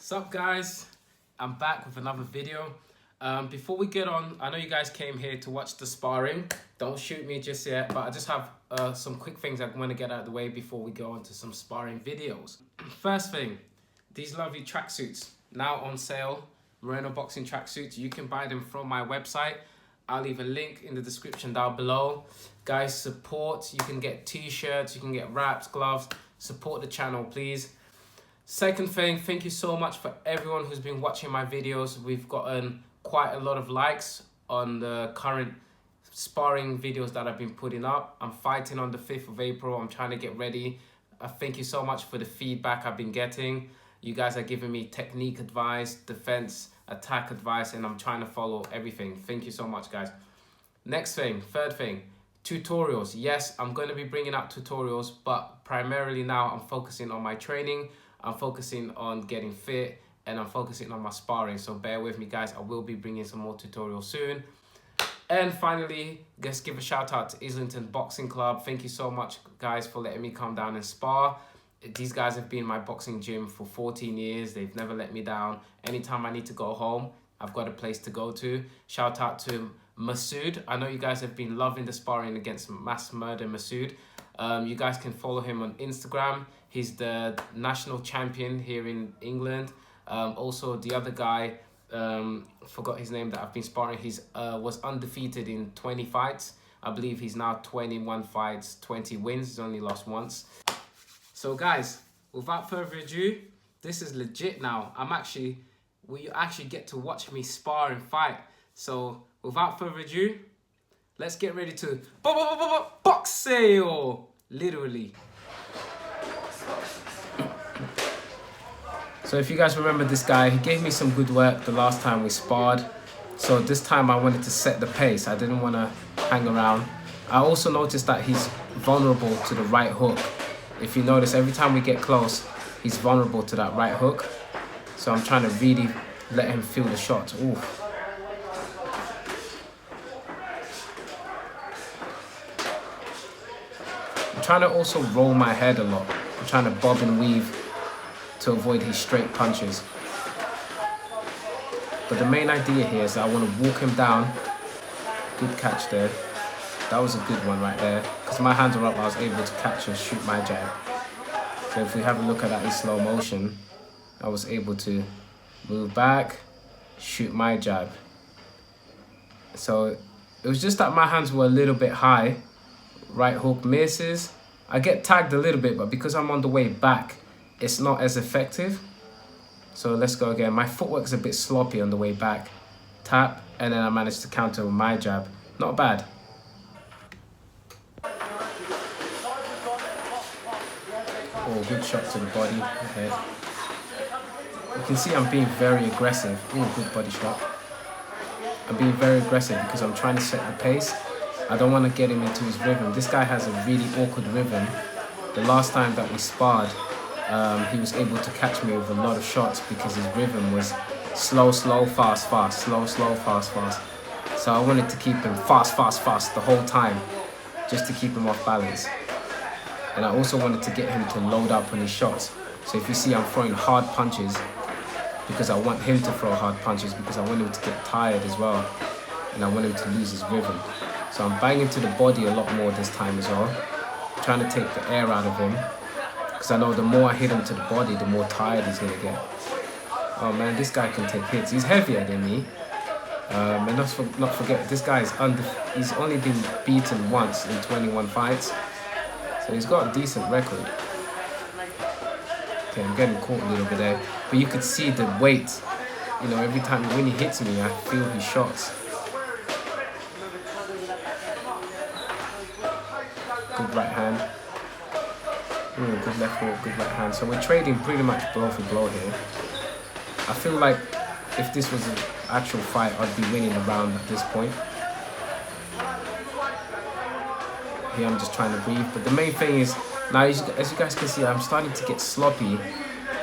Sup guys, I'm back with another video. Before we get on, I know you guys came here to watch the sparring. Don't shoot me just yet, but I just have some quick things I want to get out of the way before we go on to some sparring videos. First thing, these lovely tracksuits now on sale. Moreno boxing tracksuits. You can buy them from my website. I'll leave a link in the description down below. Guys, support. You can get t-shirts, you can get wraps, gloves. Support the channel, please. Second thing, thank you so much for everyone who's been watching my videos. We've gotten quite a lot of likes on the current sparring videos that I've been putting up. I'm fighting on the 5th of April. I'm trying to get ready. Thank you so much for the feedback I've been getting. You guys are giving me technique advice, defense, attack advice, and I'm trying to follow everything. Thank you so much, guys. Next thing, third thing, tutorials. Yes, I'm going to be bringing out tutorials, but primarily now I'm focusing on my training. I'm focusing on getting fit, and I'm focusing on my sparring. So bear with me, guys. I will be bringing some more tutorials soon. And finally, let's give a shout out to Islington Boxing Club. Thank you so much, guys, for letting me come down and spar. These guys have been in my boxing gym for 14 years. They've never let me down. Anytime I need to go home, I've got a place to go to. Shout out to Masood. I know you guys have been loving the sparring against Mass Murder Masood. You guys can follow him on Instagram. He's the national champion here in England. Also, the other guy, forgot his name that I've been sparring. He's was undefeated in 20 fights. I believe he's now 21 fights, 20 wins. He's only lost once. So guys, without further ado, this is legit now. You actually get to watch me spar and fight. So without further ado, let's get ready to box sale, literally. So if you guys remember this guy, he gave me some good work the last time we sparred. So this time I wanted to set the pace. I didn't want to hang around. I also noticed that he's vulnerable to the right hook. If you notice, every time we get close, he's vulnerable to that right hook. So I'm trying to really let him feel the shots. Ooh. I'm trying to also roll my head a lot. I'm trying to bob and weave to avoid his straight punches. But the main idea here is that I want to walk him down. Good catch there. That was a good one right there. Because my hands were up, I was able to catch and shoot my jab. So if we have a look at that in slow motion, I was able to move back, shoot my jab. So it was just that my hands were a little bit high. Right hook misses. I get tagged a little bit, but because I'm on the way back, it's not as effective. So let's go again. My footwork is a bit sloppy on the way back. Tap, and then I managed to counter with my jab. Not bad. Oh, good shot to the body, head. You can see I'm being very aggressive. Oh, good body shot. I'm being very aggressive because I'm trying to set the pace. I don't want to get him into his rhythm. This guy has a really awkward rhythm. The last time that we sparred, he was able to catch me with a lot of shots because his rhythm was slow, slow, fast, fast, slow, slow, fast, fast. So I wanted to keep him fast, fast, fast the whole time, just to keep him off balance. And I also wanted to get him to load up on his shots. So if you see, I'm throwing hard punches because I want him to throw hard punches because I want him to get tired as well. And I want him to lose his rhythm. So I'm banging to the body a lot more this time as well. Trying to take the air out of him. Because I know the more I hit him to the body, the more tired he's going to get. Oh man, this guy can take hits. He's heavier than me. And not forget, this guy is he's only been beaten once in 21 fights. So he's got a decent record. Okay, I'm getting caught a little bit there. But you could see the weight. You know, every time when he hits me, I feel his shots. Good right hand. Ooh, good left hook, good right hand. So we're trading pretty much blow for blow here. I feel like if this was an actual fight, I'd be winning the round at this point. Here I'm just trying to breathe. But the main thing is, now as you guys can see, I'm starting to get sloppy.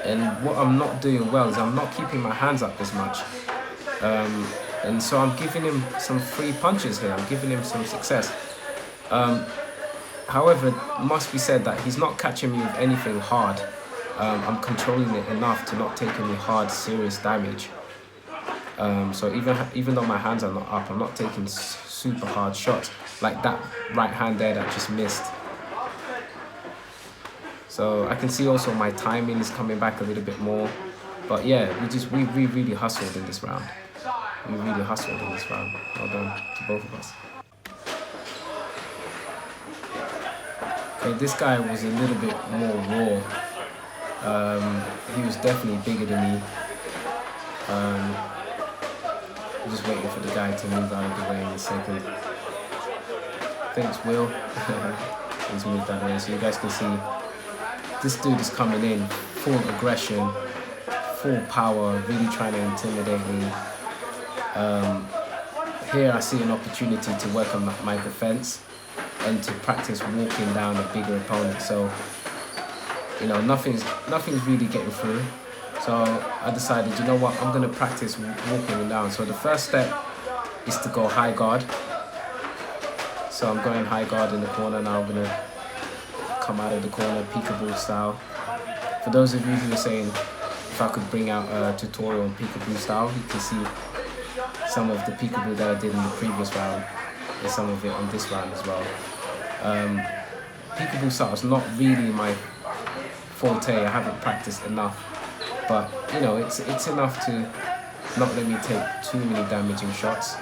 And what I'm not doing well is I'm not keeping my hands up as much. And so I'm giving him some free punches here. I'm giving him some success. However, it must be said that he's not catching me with anything hard. I'm controlling it enough to not take any hard, serious damage. So even though my hands are not up, I'm not taking super hard shots like that right hand there that just missed. So I can see also my timing is coming back a little bit more. But yeah, we really hustled in this round. We really hustled in this round. Well done to both of us. Okay, this guy was a little bit more raw. He was definitely bigger than me. I'm just waiting for the guy to move out of the way in a second. Thanks, Will. He's moved out of the way, so you guys can see this dude is coming in full aggression, full power, really trying to intimidate me. Here I see an opportunity to work on my defense and to practice walking down a bigger opponent. So, you know, nothing's really getting through. So I decided, you know what, I'm gonna practice walking him down. So the first step is to go high guard. So I'm going high guard in the corner now. I'm gonna come out of the corner, peekaboo style. For those of you who are saying if I could bring out a tutorial on peekaboo style, you can see some of the peekaboo that I did in the previous round and some of it on this round as well. Peekaboo style is not really my forte. I haven't practiced enough, but you know, it's enough to not let me take too many damaging shots.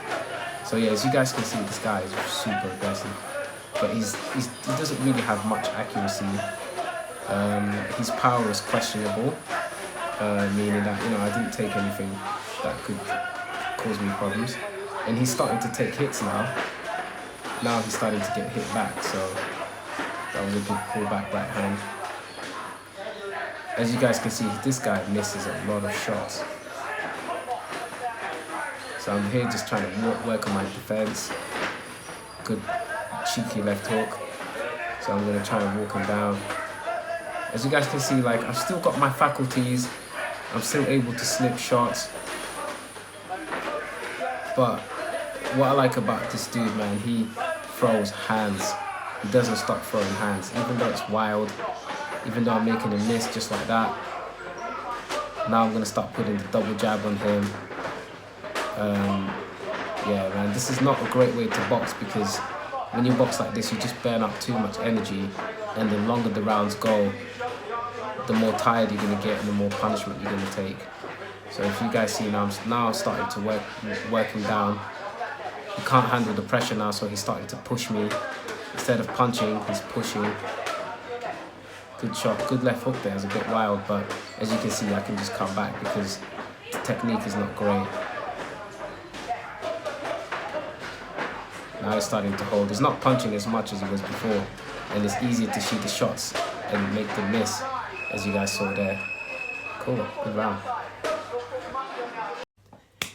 So yeah, as you guys can see, this guy is super aggressive, but he doesn't really have much accuracy. His power is questionable, meaning that, you know, I didn't take anything that could cause me problems. And he's starting to take hits now. Now he's starting to get hit back, so that was a good pullback right hand. As you guys can see, this guy misses a lot of shots. So I'm here just trying to work on my defense. Good cheeky left hook. So I'm gonna try and walk him down. As you guys can see, like, I've still got my faculties. I'm still able to slip shots. But what I like about this dude, man, he throws hands. He doesn't stop throwing hands, even though it's wild, even though I'm making a miss just like that. Now I'm gonna start putting the double jab on him. Yeah, man, this is not a great way to box, because when you box like this, you just burn up too much energy, and the longer the rounds go, the more tired you're gonna get and the more punishment you're gonna take. So if you guys see now, I'm starting to work him down. He can't handle the pressure now, so he's starting to push me. Instead of punching, he's pushing. Good shot, good left hook there. It's a bit wild, but as you can see, I can just come back because the technique is not great. Now he's starting to hold. He's not punching as much as he was before, and it's easier to shoot the shots and make them miss, as you guys saw there. Cool, good round.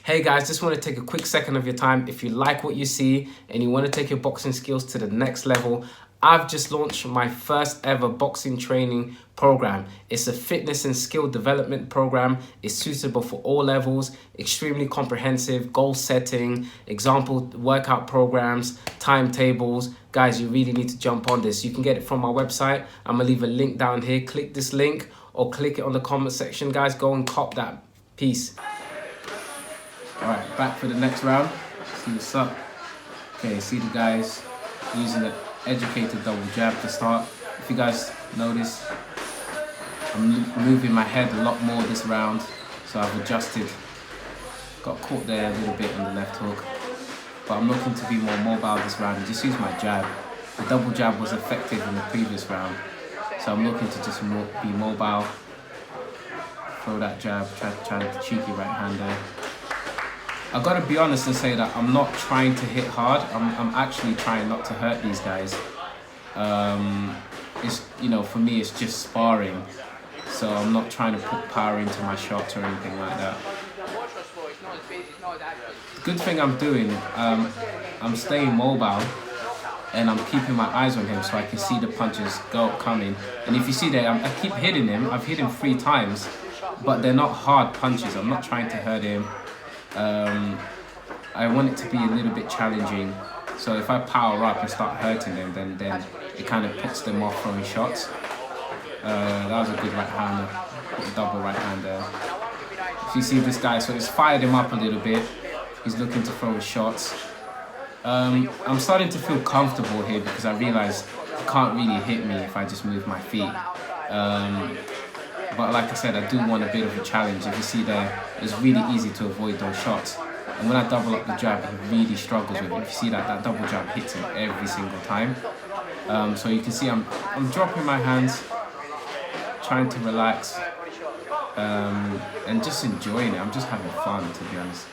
Hey guys, just want to take a quick second of your time. If you like what you see and you want to take your boxing skills to the next level, I've just launched my first ever boxing training program. It's a fitness and skill development program. It's suitable for all levels, extremely comprehensive, goal setting, example workout programs, timetables. Guys, you really need to jump on this. You can get it from my website. I'm gonna leave a link down here. Click this link or click it on the comment section. Guys, go and cop that. Peace. All right, back for the next round. See what's up. Okay, see the guys using the educated double jab to start. If you guys notice, I'm moving my head a lot more this round, so I've adjusted. Got caught there a little bit on the left hook, but I'm looking to be more mobile this round and just use my jab. The double jab was effective in the previous round, so I'm looking to just be mobile. Throw that jab, try the cheeky right hand there. I've got to be honest and say that I'm not trying to hit hard. I'm actually trying not to hurt these guys. It's, you know, for me, it's just sparring. So I'm not trying to put power into my shots or anything like that. The good thing I'm doing, I'm staying mobile and I'm keeping my eyes on him so I can see the punches coming. And if you see there, I keep hitting him. I've hit him 3 times, but they're not hard punches. I'm not trying to hurt him. I want it to be a little bit challenging, so if I power up and start hurting them, then it kind of puts them off throwing shots. That was a good right hand, double right hand there. If you see this guy, so it's fired him up a little bit. He's looking to throw his shots. I'm starting to feel comfortable here because I realise he can't really hit me if I just move my feet. But like I said, I do want a bit of a challenge. If you see there, it's really easy to avoid those shots. And when I double up the jab, he really struggles with it. If you see that double jab hits him every single time. So you can see I'm dropping my hands, trying to relax, and just enjoying it. I'm just having fun, to be honest.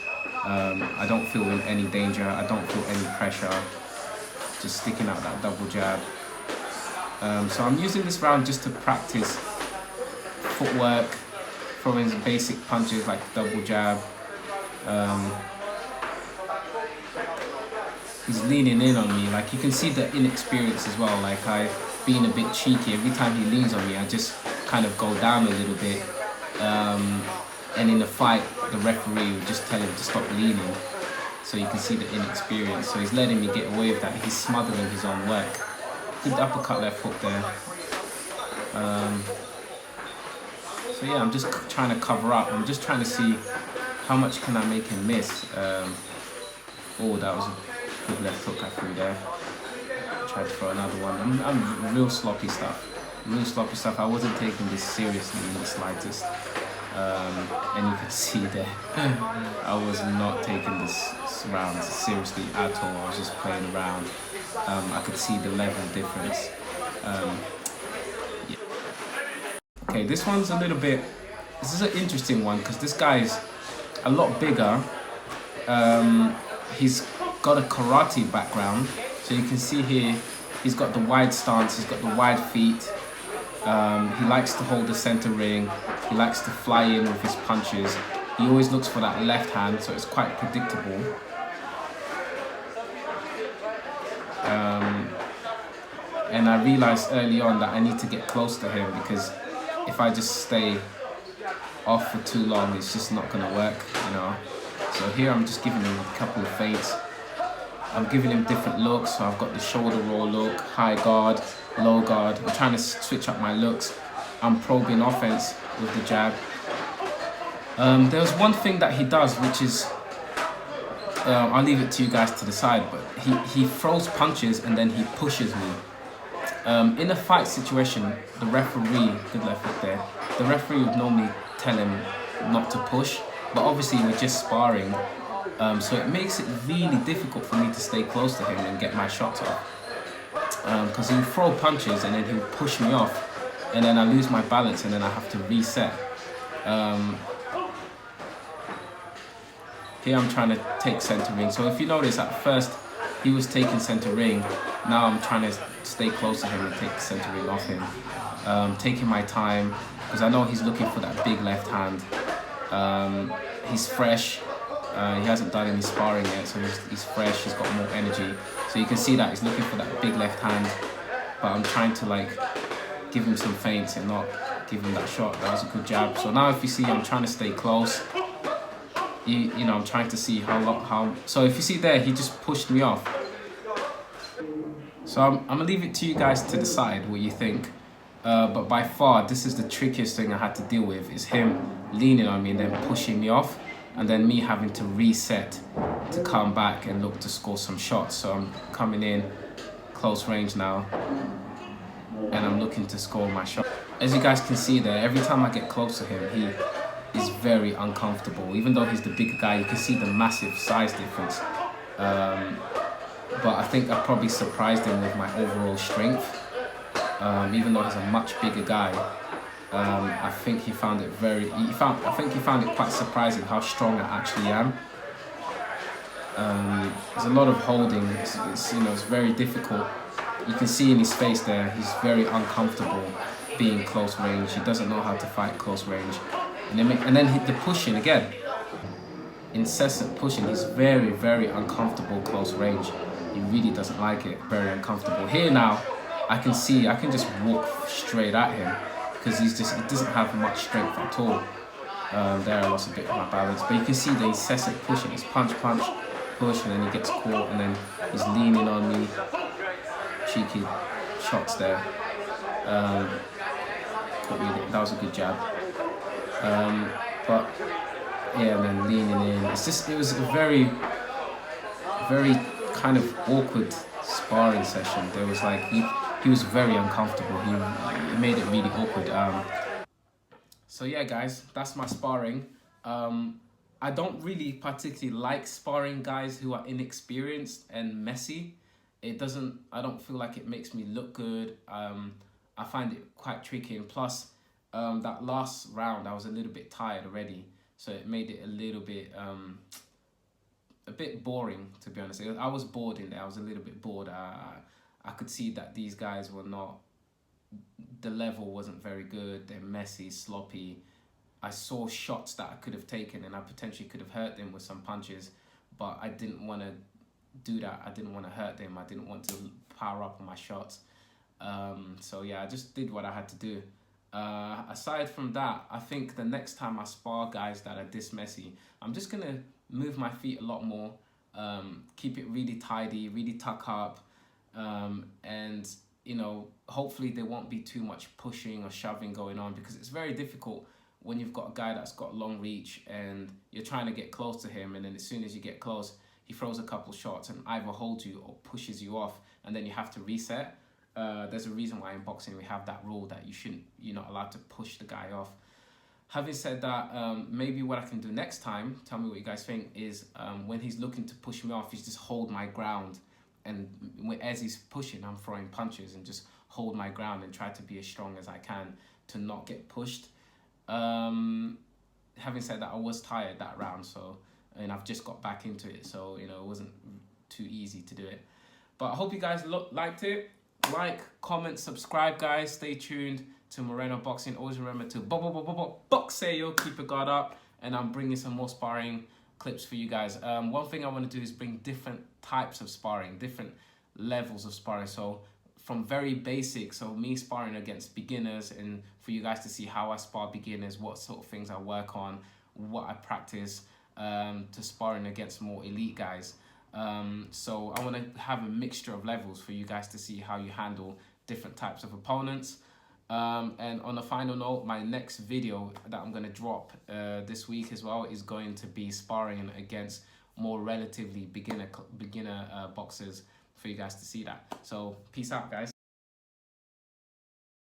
I don't feel in any danger. I don't feel any pressure. Just sticking out that double jab. So I'm using this round just to practice footwork, throwing some basic punches like double jab. He's leaning in on me. Like, you can see the inexperience as well. Like, being a bit cheeky. Every time he leans on me, I just kind of go down a little bit. And in the fight, the referee would just tell him to stop leaning. So you can see the inexperience. So he's letting me get away with that. He's smothering his own work. Good uppercut left hook there. So yeah, I'm just trying to cover up. I'm just trying to see how much can I make him miss. Oh, that was a good left hook I threw there. Tried to throw another one. I'm real sloppy stuff. Real sloppy stuff. I wasn't taking this seriously in the slightest. And you can see there, I was not taking this round seriously at all. I was just playing around. I could see the level difference. Yeah. Okay, this one's a little bit, this is an interesting one because this guy's a lot bigger. He's got a karate background. So you can see here, he's got the wide stance, he's got the wide feet. He likes to hold the center ring. He likes to fly in with his punches. He always looks for that left hand, so it's quite predictable. And I realized early on that I need to get close to him because if I just stay off for too long, it's just not going to work, you know. So here I'm just giving him a couple of feints. I'm giving him different looks. So I've got the shoulder roll look, high guard, low guard. I'm trying to switch up my looks. I'm probing offense with the jab. There's one thing that he does, which is, I'll leave it to you guys to decide, but he throws punches and then he pushes me. In a fight situation, the referee, good left hook there, the referee would normally tell him not to push, but obviously we're just sparring, so it makes it really difficult for me to stay close to him and get my shots off. Because he'll throw punches and then he'll push me off, and then I lose my balance and then I have to reset. Here I'm trying to take center ring. So if you notice, at first he was taking center ring. Now I'm trying to stay close to him and take center ring off him. Taking my time because I know he's looking for that big left hand. He's fresh. He hasn't done any sparring yet, so he's fresh. He's got more energy. So you can see that he's looking for that big left hand. But I'm trying to like give him some feints and not give him that shot. That was a good jab. So now if you see, I'm trying to stay close. You know, I'm trying to see how. So if you see there, he just pushed me off. So I'm gonna leave it to you guys to decide what you think. But by far, this is the trickiest thing I had to deal with, is him leaning on me and then pushing me off, and then me having to reset to come back and look to score some shots. So I'm coming in close range now, and I'm looking to score my shot. As you guys can see there, every time I get close to him, he is very uncomfortable. Even though he's the bigger guy, you can see the massive size difference. But I think I probably surprised him with my overall strength. Even though he's a much bigger guy, I think he found it I think he found it quite surprising how strong I actually am. There's a lot of holding. It's you know, it's very difficult. You can see in his face there, he's very uncomfortable being close range. He doesn't know how to fight close range. And then the pushing again, incessant pushing. He's very, very uncomfortable close range. He really doesn't like it. Very uncomfortable. Here now, I can just walk straight at him because he doesn't have much strength at all. There I lost a bit of my balance, but you can see the incessant pushing. It's punch, punch, push, and then he gets caught, and then he's leaning on me. Cheeky shots there. got me. That was a good jab. But yeah, and then leaning in. It was a very kind of awkward sparring session. There was like he was very uncomfortable. He made it really awkward. So yeah, guys, that's my sparring. I don't really particularly like sparring guys who are inexperienced and messy. I don't feel like it makes me look good. I find it quite tricky, and plus, that last round I was a little bit tired already, so it made it a bit boring, to be honest. I was bored in there. I was a little bit bored. I could see that these guys were not. The level wasn't very good. They're messy, sloppy. I saw shots that I could have taken, and I potentially could have hurt them with some punches, but I didn't want to do that. I didn't want to hurt them. I didn't want to power up on my shots. So yeah, I just did what I had to do. Aside from that, I think the next time I spar guys that are this messy, I'm just gonna move my feet a lot more, keep it really tidy, really tuck up, and you know, hopefully there won't be too much pushing or shoving going on, because it's very difficult when you've got a guy that's got long reach and you're trying to get close to him, and then as soon as you get close, he throws a couple shots and either holds you or pushes you off, and then you have to reset. There's a reason why in boxing we have that rule that you're not allowed to push the guy off. Having said that, maybe what I can do next time, tell me what you guys think, is when he's looking to push me off, is just hold my ground, and as he's pushing, I'm throwing punches, and just hold my ground and try to be as strong as I can to not get pushed. Having said that, I was tired that round, and I've just got back into it, so you know, it wasn't too easy to do it. But I hope you guys liked it. Like, comment, subscribe, guys. Stay tuned to Moreno Boxing. Always remember to box, keep your guard up, and I'm bringing some more sparring clips for you guys. One thing I want to do is bring different types of sparring, different levels of sparring. So from very basic, so me sparring against beginners, and for you guys to see how I spar beginners, what sort of things I work on, what I practice, to sparring against more elite guys. So I want to have a mixture of levels for you guys to see how you handle different types of opponents. And on a final note, my next video that I'm going to drop this week as well is going to be sparring against more relatively beginner boxers, for you guys to see that. So peace out, guys.